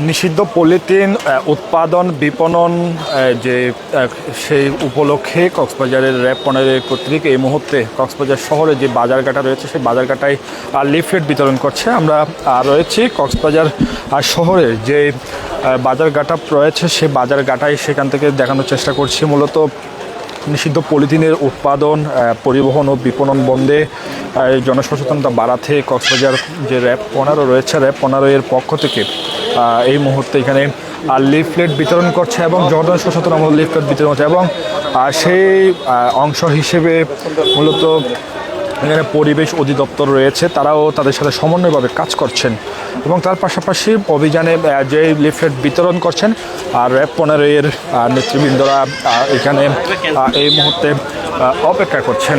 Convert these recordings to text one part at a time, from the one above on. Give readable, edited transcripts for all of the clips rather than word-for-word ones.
নিষিদ্ধ পলিথিন উৎপাদন বিপণন যে সেই উপলক্ষে কক্সবাজারের র্যাব 15 কর্তৃক এই মুহূর্তে কক্সবাজার শহরে যে বাজারঘাটা রয়েছে সেই বাজারঘাটায় লিফলেট বিতরণ করছে। আমরা রয়েছি কক্সবাজার শহরের যে বাজারঘাটা রয়েছে সেই বাজারঘাটায়, সেখান থেকে দেখানোর চেষ্টা করছি মূলত নিষিদ্ধ পলিথিনের উৎপাদন, পরিবহন ও বিপণন বন্ধে জনসচেতনতা বাড়াতে কক্সবাজার যে র্যাব 15 রয়েছে, র্যাব 15 এর পক্ষ থেকে এই মুহূর্তে এখানে লিফলেট বিতরণ করছে এবং জনসচেতনতামূলক লিফলেট বিতরণ করছে এবং সেই অংশ হিসেবে মূলত এখানে পরিবেশ অধিদপ্তর রয়েছে, তারাও তাদের সাথে সমন্বয়ভাবে কাজ করছেন এবং তার পাশাপাশি অভিযানে যে লিফলেট বিতরণ করছেন আর র্যাব 15 এর নেতৃবৃন্দরা এখানে এই মুহূর্তে অপেক্ষা করছেন।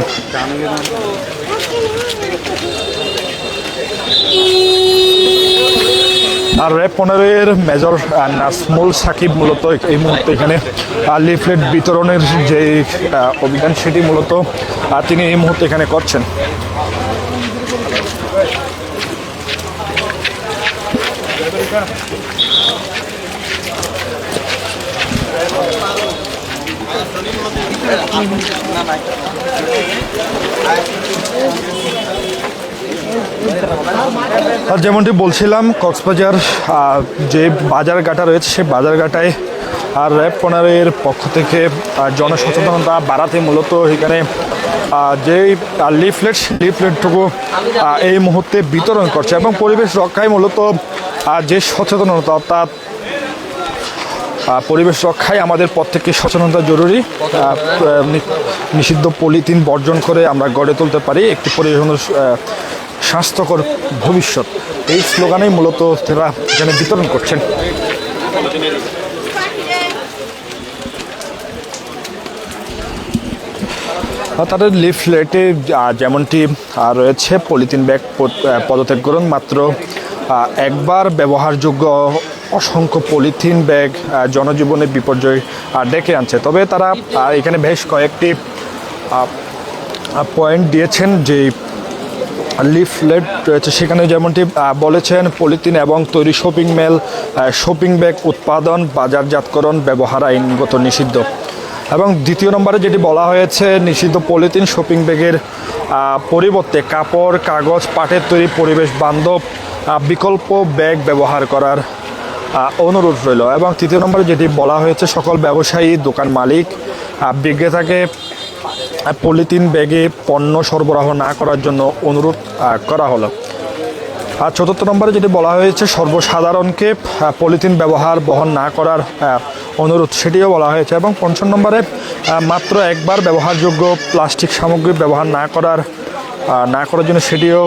আর র্যাব 15 এর মেজর নাজমুল সাকিব মূলত এই মুহূর্তে এখানে লিফলেট বিতরণের যে অভিযান সেটি মূলত তিনি এই মুহূর্তে এখানে করছেন। আর যেমনটি বলছিলাম, কক্সবাজার যে বাজারঘাটা রয়েছে সেই বাজারঘাটায় আর র্যাব 15 এর পক্ষ থেকে জনসচেতনতা বাড়াতে মূলত এখানে যেই লিফলেটটুকু এই মুহূর্তে বিতরণ করছে এবং পরিবেশ রক্ষায় মূলত যে সচেতনতা, অর্থাৎ পরিবেশ রক্ষায় আমাদের প্রত্যেককে সচেতনতা জরুরি। নিষিদ্ধ পলিথিন বর্জন করে আমরা গড়ে তুলতে পারি একটি পরিবেশ স্বাস্থ্যকর ভবিষ্যৎ, এই স্লোগানেই মূলত তারা এখানে বিতরণ করছেন। তাদের লিফলেটে যেমনটি রয়েছে পলিথিন ব্যাগ পদত্যাগ করুন, মাত্র একবার ব্যবহারযোগ্য অসংখ্য পলিথিন ব্যাগ জনজীবনে বিপর্যয় ডেকে আনছে। তবে তারা এখানে বেশ কয়েকটি পয়েন্ট দিয়েছেন যে লিফলেট রয়েছে, সেখানে যেমনটি বলেছেন পলিথিন এবং তৈরি শপিং ব্যাগ উৎপাদন, বাজারজাতকরণ, ব্যবহার আইনগত নিষিদ্ধ। এবং দ্বিতীয় নম্বরে যেটি বলা হয়েছে, নিষিদ্ধ পলিথিন শপিং ব্যাগের পরিবর্তে কাপড়, কাগজ, পাটের তৈরি পরিবেশ বান্ধব বিকল্প ব্যাগ ব্যবহার করার অনুরোধ রইল। এবং তৃতীয় নম্বরে যেটি বলা হয়েছে, সকল ব্যবসায়ী, দোকান মালিক, বিক্রেতাকে পলিথিন ব্যাগে পণ্য সরবরাহ না করার জন্য অনুরোধ করা হলো। আর চতুর্থ নম্বরে যেটি বলা হয়েছে, সর্বসাধারণকে পলিথিন বহন না করার অনুরোধ, সেটিও বলা হয়েছে। এবং পঞ্চম নম্বরে মাত্র একবার ব্যবহারযোগ্য প্লাস্টিক সামগ্রী ব্যবহার না করার জন্য সেটিও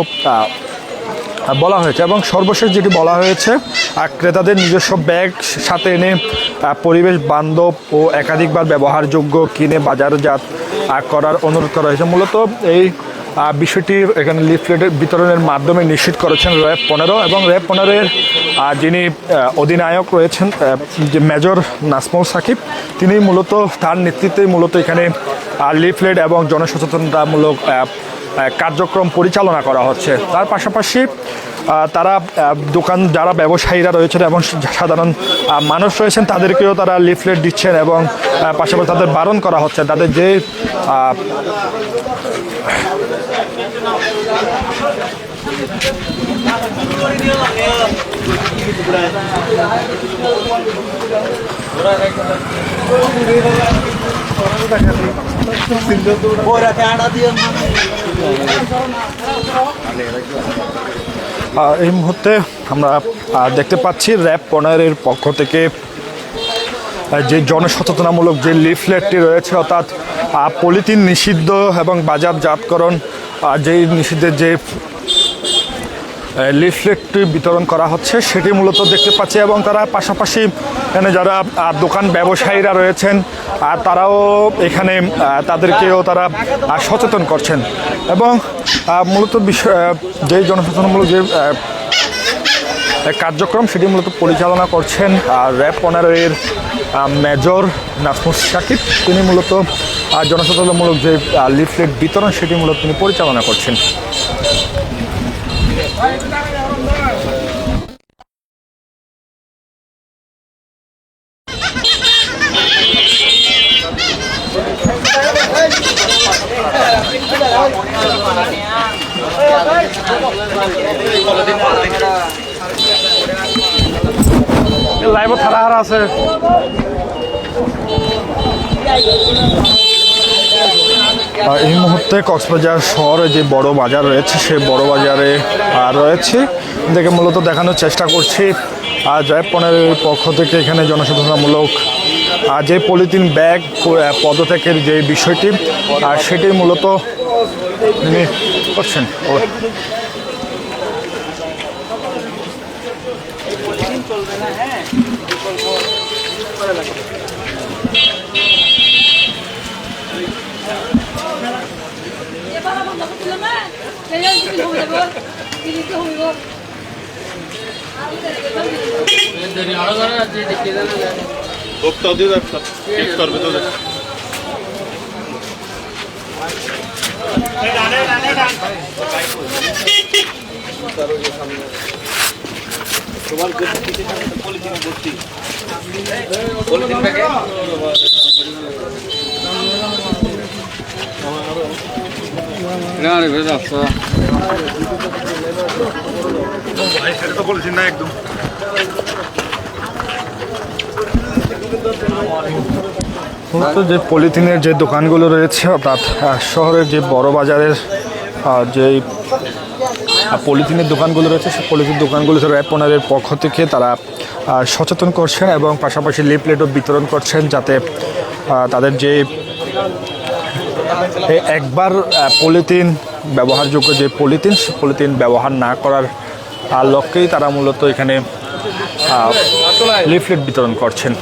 বলা হয়েছে। এবং সর্বশেষ যেটি বলা হয়েছে, ক্রেতাদের নিজস্ব ব্যাগ সাথে এনে পরিবেশ বান্ধব ও একাধিকবার ব্যবহারযোগ্য কিনে বাজারজাত করার অনুরোধ করা হয়েছে। মূলত এই বিষয়টি এখানে লিফলেটের বিতরণের মাধ্যমে নিশ্চিত করেছেন র্যাব 15 এবং র্যাব 15 এর যিনি অধিনায়ক রয়েছেন যে মেজর নাজমুল সাকিব, তিনি মূলত তার নেতৃত্বে মূলত এখানে লিফলেট এবং জনসচেতনতামূলক কার্যক্রম পরিচালনা করা হচ্ছে। তার পাশাপাশি তারা যারা ব্যবসায়ীরা রয়েছেন এবং সাধারণ মানুষ রয়েছেন তাদেরকেও তারা লিফলেট দিচ্ছেন এবং পাশাপাশি তাদের বারণ করা হচ্ছে তাদের যে এই মুহূর্তে আমরা দেখতে পাচ্ছি র্যাব 15 এর পক্ষ থেকে যে জনসচেতনামূলক যে লিফলেটটি রয়েছে, অর্থাৎ পলিথিন নিষিদ্ধ এবং বাজারজাতকরণ যেই নিষিদ্ধের যে লিফলেটটি বিতরণ করা হচ্ছে সেটি মূলত দেখতে পাচ্ছি। এবং তারা পাশাপাশি এখানে যারা দোকান ব্যবসায়ীরা রয়েছেন তারাও এখানে তাদেরকেও তারা সচেতন করছেন এবং মূলত যে জনসচেতনমূলক যে কার্যক্রম সেটি মূলত পরিচালনা করছেন র্যাব 15 এর মেজর নাজমুল সাকিব। তিনি মূলত জনসচেতনমূলক যে লিফলেট বিতরণ সেটি মূলত তিনি পরিচালনা করছেন। লাইভে থারা হারা আছে। এই মুহূর্তে কক্সবাজার শহরে যে বড় বাজার রয়েছে সেই বড় বাজারে রয়েছে দেখে মূলত দেখানোর চেষ্টা করছি জয় পণ্যের পক্ষ থেকে এখানে জনসচেতনামূলক যে পলিথিন ব্যাগ পদত্যাগের যে বিষয়টি সেটি মূলত করছেন। যে পলিথিনের যে দোকানগুলো রয়েছে অর্থাৎ শহরের যে বড় বাজারের যে পলিথিনের দোকানগুলো রয়েছে সেই পলিথিন দোকানগুলোতে র্যাব পণ্যের পক্ষ থেকে তারা সচেতন করছেন এবং পাশাপাশি লিফলেটও বিতরণ করছেন যাতে তাদের যে একবার পলিথিন ব্যবহারযোগ্য যে পলিথিন সে পলিথিন ব্যবহার না করার লক্ষ্যেই তারা মূলত এখানে লিফলেট বিতরণ করছেন।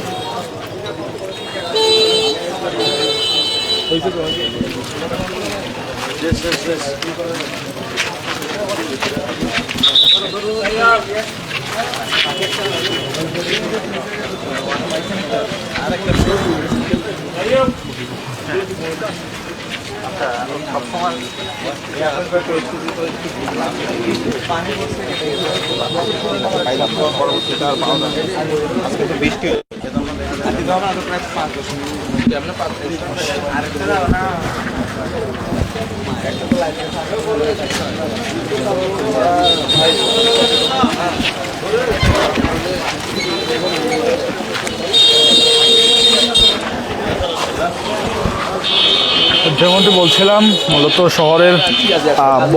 যেমনটি বলছিলাম মূলত শহরের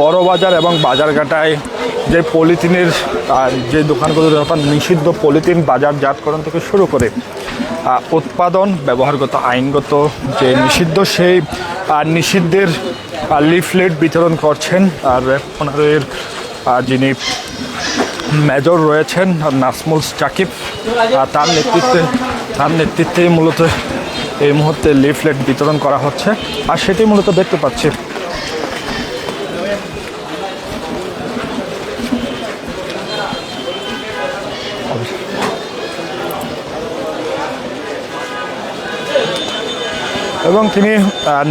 বড় বাজার এবং বাজারঘাটায় যে পলিথিনের যে দোকানগুলো অর্থাৎ নিষিদ্ধ পলিথিন বাজারজাতকরণ থেকে শুরু করে উৎপাদন ব্যবহারগত আইনগত যে নিষিদ্ধ সেই নিষিদ্ধের লিফলেট বিতরণ করছেন আর র্যাব পণ্যের যিনি মেজর রয়েছেন নাসমুল সাকিব তার নেতৃত্বে মূলত এই মুহূর্তে লিফলেট বিতরণ করা হচ্ছে আর সেটি মূলত দেখতে পাচ্ছি। এবং তিনি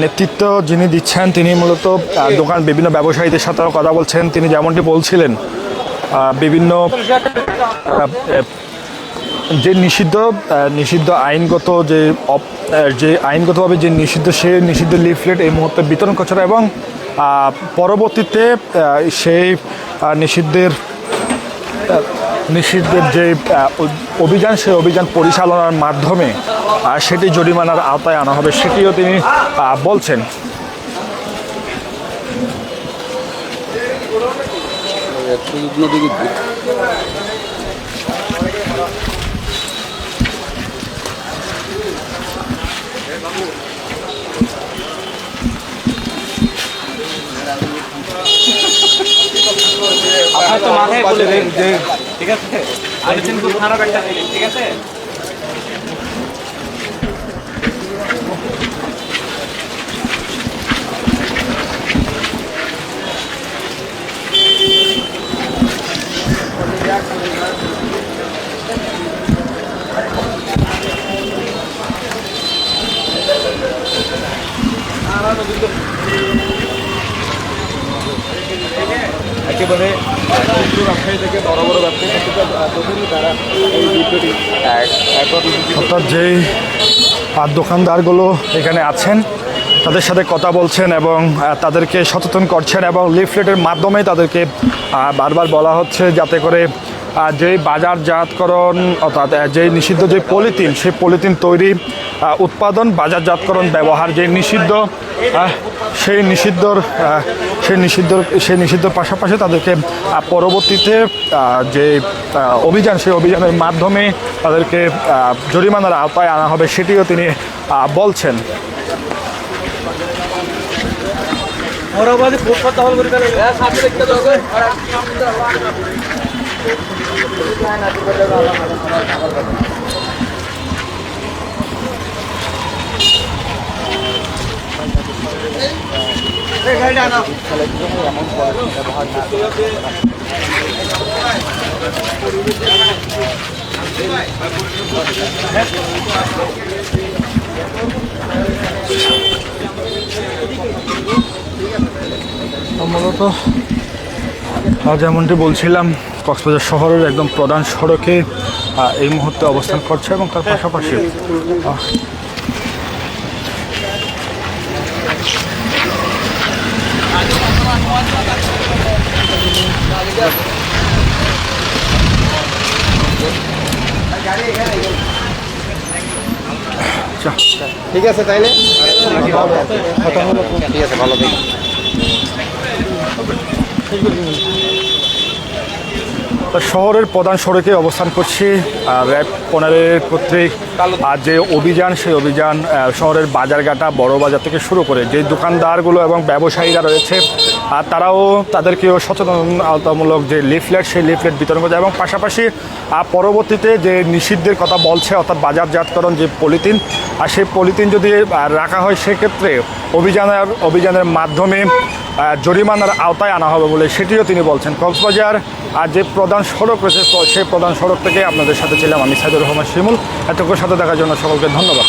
নেতৃত্ব যিনি দিচ্ছেন তিনি মূলত দোকান বিভিন্ন ব্যবসায়ীদের সাথেও কথা বলছেন। তিনি যেমনটি বলছিলেন বিভিন্ন যে নিষিদ্ধ আইনগত যে আইনগতভাবে যে নিষিদ্ধ সে নিষিদ্ধ লিফলেট এই মুহূর্তে বিতরণ করছে এবং পরবর্তীতে সেই নিষিদ্ধের যে অভিযান সেই অভিযান পরিচালনার মাধ্যমে সেটি জরিমানার আওতায় আনা হবে সেটিও তিনি বলছেন। আপনার তো মাথায় বলে দেন যে ঠিক আছে বলেছেন খুব খারাপ একটা জিনিস ঠিক আছে। একেবারে ক্ষুদ্র ব্যবসায়ী থেকে বড় বড় ব্যবসায়ী প্রথমে তারা এই বিষয়টি অর্থাৎ যেই দোকানদারগুলো এখানে আছেন তাদের সাথে কথা বলছেন এবং তাদেরকে সচেতন করছেন এবং লিফলেটের মাধ্যমে তাদেরকে বারবার বলা হচ্ছে যাতে করে যে বাজারজাতকরণ অর্থাৎ যে নিষিদ্ধ যে পলিথিন সেই পলিথিন তৈরি উৎপাদন বাজারজাতকরণ ব্যবহার যে নিষিদ্ধ সেই নিষিদ্ধর পাশাপাশি তাদেরকে পরবর্তীতে যে অভিযান সেই অভিযানের মাধ্যমে তাদেরকে জরিমানার আওতায় আনা হবে সেটিও তিনি বলছেন। মূলত যেমনটি বলছিলাম কক্সবাজার শহরের একদম প্রধান সড়কে এই মুহূর্তে অবস্থান করছে এবং তার পাশাপাশি ঠিক আছে তাইলে ঠিক আছে ভালো থাকবেন। শহরের প্রধান সড়কে অবস্থান করছি র্যাব 15 কর্তৃক যে অভিযান সেই অভিযান শহরের বাজারঘাটা বড় বাজার থেকে শুরু করে যে দোকানদারগুলো এবং ব্যবসায়ীরা রয়েছে তারাও তাদেরকেও সচেতনতামূলক যে লিফলেট সেই লিফলেট বিতরণ করছে এবং পাশাপাশি পরবর্তীতে যে নিষিদ্ধের কথা বলছে অর্থাৎ বাজারজাতকরণ যে পলিথিন সেই পলিথিন যদি রাখা হয় সেক্ষেত্রে অভিযানের মাধ্যমে জরিমানার আওতায় আনা হবে বলে সেটিও তিনি বলছেন। কক্সবাজার আর যে প্রধান সড়ক রয়েছে সেই প্রধান সড়ক থেকে আপনাদের সাথে ছিলাম আমি সাইদুর রহমান শিমুল। এতক্ষণ সাথে দেখার জন্য সকলকে ধন্যবাদ।